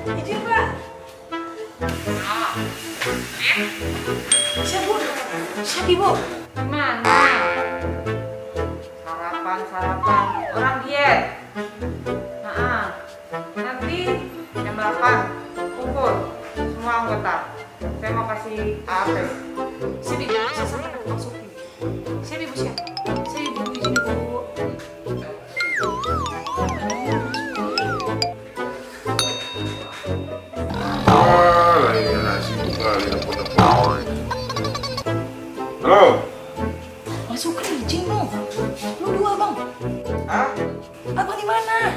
Izin, Pak. Siapa? Siapa, Ibu? Gimana? Sarapan, orang diet. Nanti jam 8 kumpul semua anggota. Saya mau kasih AP. Sini, saya masukin. Siapa, Ibu, siapa? Saya Ibu, izin, Ibu. Ini nasi buka, halo. Masuk ke izin lu. Lu dua, Bang. Hah? Abang di mana?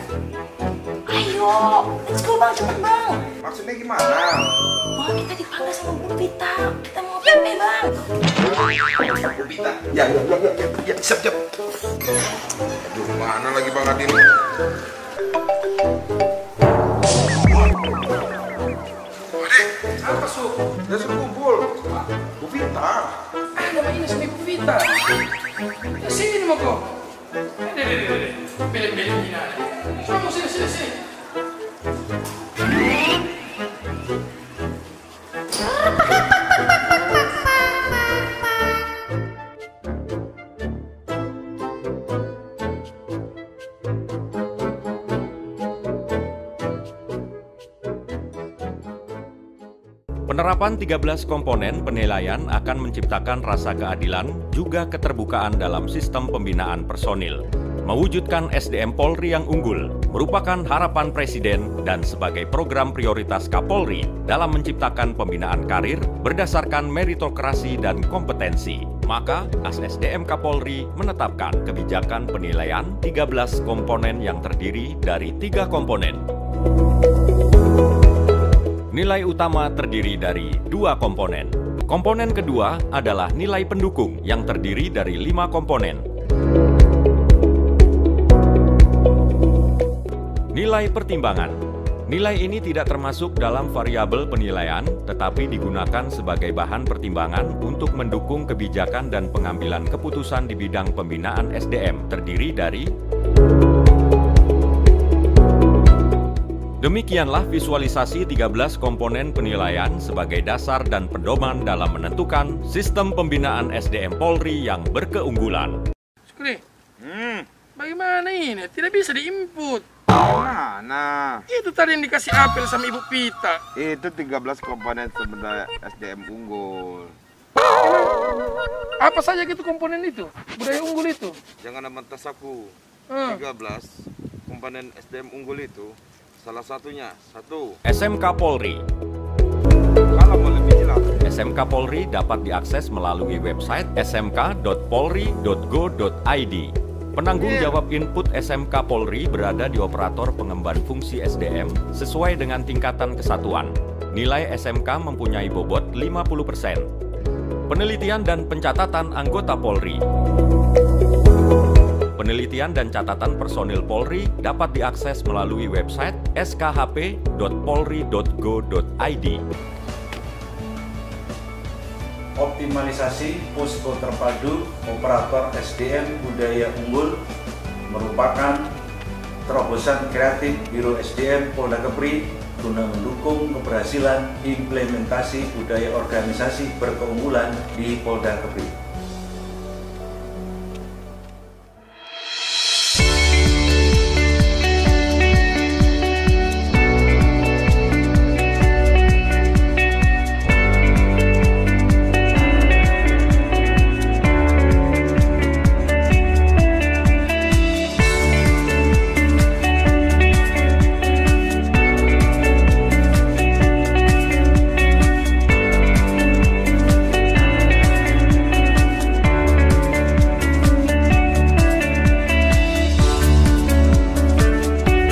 Ayo, let's go, Bang, cepet, Bang. Maksudnya gimana? Wah, kita dipanggil sama Bu Pita. Kita mau PP, Bang. Bu Pita? Ya, siap. Aduh, mana lagi Bang Adin? Adik, apa Su? Udah suruh kumpul. Bu Pita. Nama ini sama Ibu Vita. Ya sini mau kok. Pilih ini ada. Kamu sini. Penerapan 13 komponen penilaian akan menciptakan rasa keadilan juga keterbukaan dalam sistem pembinaan personil. Mewujudkan SDM Polri yang unggul merupakan harapan Presiden dan sebagai program prioritas Kapolri dalam menciptakan pembinaan karir berdasarkan meritokrasi dan kompetensi. Maka, ASSDM Kapolri menetapkan kebijakan penilaian 13 komponen yang terdiri dari 3 komponen. Nilai utama terdiri dari 2 komponen. Komponen kedua adalah nilai pendukung yang terdiri dari 5 komponen. Nilai pertimbangan. Nilai ini tidak termasuk dalam variabel penilaian, tetapi digunakan sebagai bahan pertimbangan untuk mendukung kebijakan dan pengambilan keputusan di bidang pembinaan SDM, terdiri dari Demikianlah visualisasi 13 komponen penilaian sebagai dasar dan pedoman dalam menentukan sistem pembinaan SDM Polri yang berkeunggulan. Syukri, bagaimana ini? Tidak bisa diinput. Mana? Itu tadi yang dikasih apel sama Ibu Pita. Itu 13 komponen sebenarnya SDM unggul. Apa saja gitu komponen itu? Budaya unggul itu? Jangan mentas aku. 13 komponen SDM unggul itu salah satunya, 1. SMK Polri. Kalau mau lebih jelas, SMK Polri dapat diakses melalui website smk.polri.go.id. Penanggung jawab input SMK Polri berada di operator pengemban fungsi SDM sesuai dengan tingkatan kesatuan. Nilai SMK mempunyai bobot 50%. Penelitian dan pencatatan anggota Polri. Penelitian dan catatan personil Polri dapat diakses melalui website skhp.polri.go.id. Optimalisasi posko terpadu operator SDM budaya unggul merupakan terobosan kreatif Biro SDM Polda Kepri guna mendukung keberhasilan implementasi budaya organisasi berkeunggulan di Polda Kepri.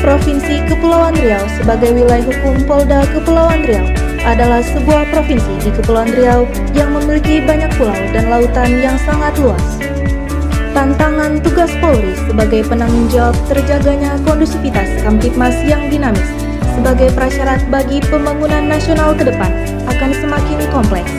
Provinsi Kepulauan Riau sebagai wilayah hukum Polda Kepulauan Riau adalah sebuah provinsi di Kepulauan Riau yang memiliki banyak pulau dan lautan yang sangat luas. Tantangan tugas Polri sebagai penanggung jawab terjaganya kondusivitas Kamtibmas yang dinamis sebagai prasyarat bagi pembangunan nasional ke depan akan semakin kompleks.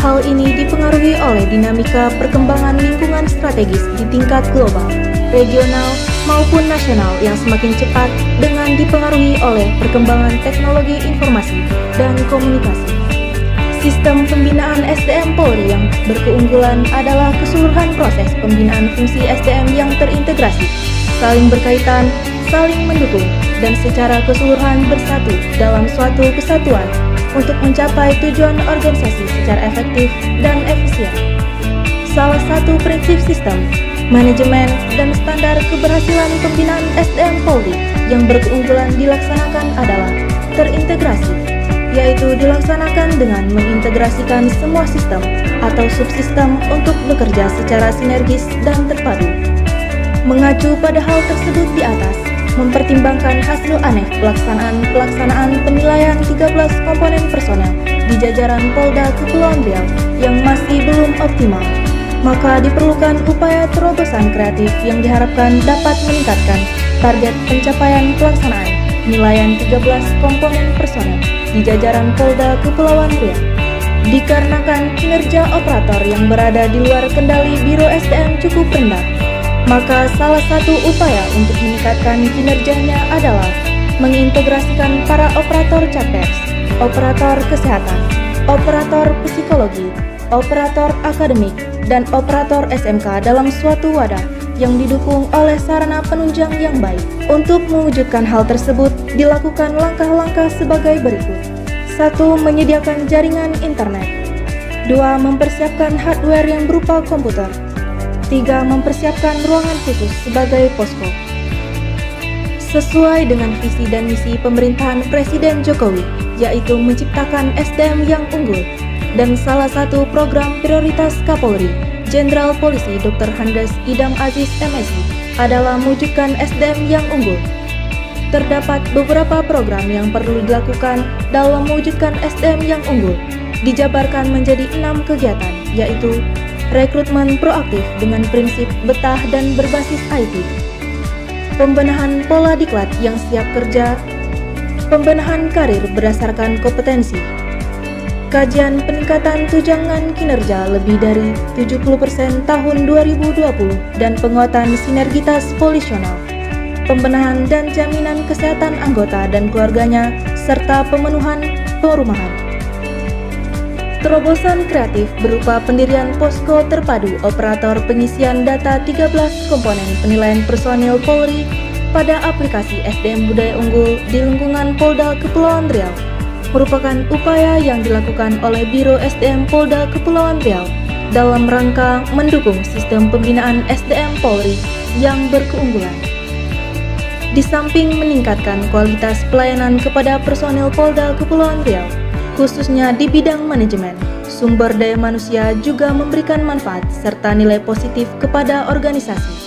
Hal ini dipengaruhi oleh dinamika perkembangan lingkungan strategis di tingkat global, regional, maupun nasional yang semakin cepat dengan dipengaruhi oleh perkembangan teknologi informasi dan komunikasi. Sistem pembinaan SDM Polri yang berkeunggulan adalah keseluruhan proses pembinaan fungsi SDM yang terintegrasi, saling berkaitan, saling mendukung, dan secara keseluruhan bersatu dalam suatu kesatuan untuk mencapai tujuan organisasi secara efektif dan efisien. Salah satu prinsip sistem, manajemen, dan standar keberhasilan pembinaan SDM Polri yang berkeunggulan dilaksanakan adalah terintegrasi, yaitu dilaksanakan dengan mengintegrasikan semua sistem atau subsistem untuk bekerja secara sinergis dan terpadu. Mengacu pada hal tersebut di atas, mempertimbangkan hasil ANEF pelaksanaan penilaian 13 komponen personel di jajaran Polda Kepulauan Riau yang masih belum optimal, maka diperlukan upaya terobosan kreatif yang diharapkan dapat meningkatkan target pencapaian pelaksanaan penilaian 13 komponen personel di jajaran Polda Kepulauan Riau. Dikarenakan kinerja operator yang berada di luar kendali Biro SDM cukup rendah, maka salah satu upaya untuk meningkatkan kinerjanya adalah mengintegrasikan para operator capers, operator kesehatan, operator psikologi, operator akademik, dan operator SMK dalam suatu wadah yang didukung oleh sarana penunjang yang baik. Untuk mewujudkan hal tersebut, dilakukan langkah-langkah sebagai berikut. 1. Menyediakan jaringan internet. 2. Mempersiapkan hardware yang berupa komputer. 3. Mempersiapkan ruangan khusus sebagai posko. Sesuai dengan visi dan misi pemerintahan Presiden Jokowi, yaitu menciptakan SDM yang unggul, dan salah satu program prioritas Kapolri, Jenderal Polisi Dr. Handes Idam Aziz MSI adalah mewujudkan SDM yang unggul. Terdapat beberapa program yang perlu dilakukan dalam mewujudkan SDM yang unggul, dijabarkan menjadi 6 kegiatan, yaitu rekrutmen proaktif dengan prinsip betah dan berbasis IT, pembenahan pola diklat yang siap kerja, pembenahan karir berdasarkan kompetensi, kajian peningkatan tunjangan kinerja lebih dari 70% tahun 2020 dan penguatan sinergitas polisional, pembenahan dan jaminan kesehatan anggota dan keluarganya, serta pemenuhan perumahan. Terobosan kreatif berupa pendirian posko terpadu operator pengisian data 13 komponen penilaian personil Polri pada aplikasi SDM Budaya Unggul di lingkungan Polda Kepulauan Riau merupakan upaya yang dilakukan oleh Biro SDM Polda Kepulauan Riau dalam rangka mendukung sistem pembinaan SDM Polri yang berkeunggulan. Di samping meningkatkan kualitas pelayanan kepada personil Polda Kepulauan Riau, khususnya di bidang manajemen, sumber daya manusia juga memberikan manfaat serta nilai positif kepada organisasi.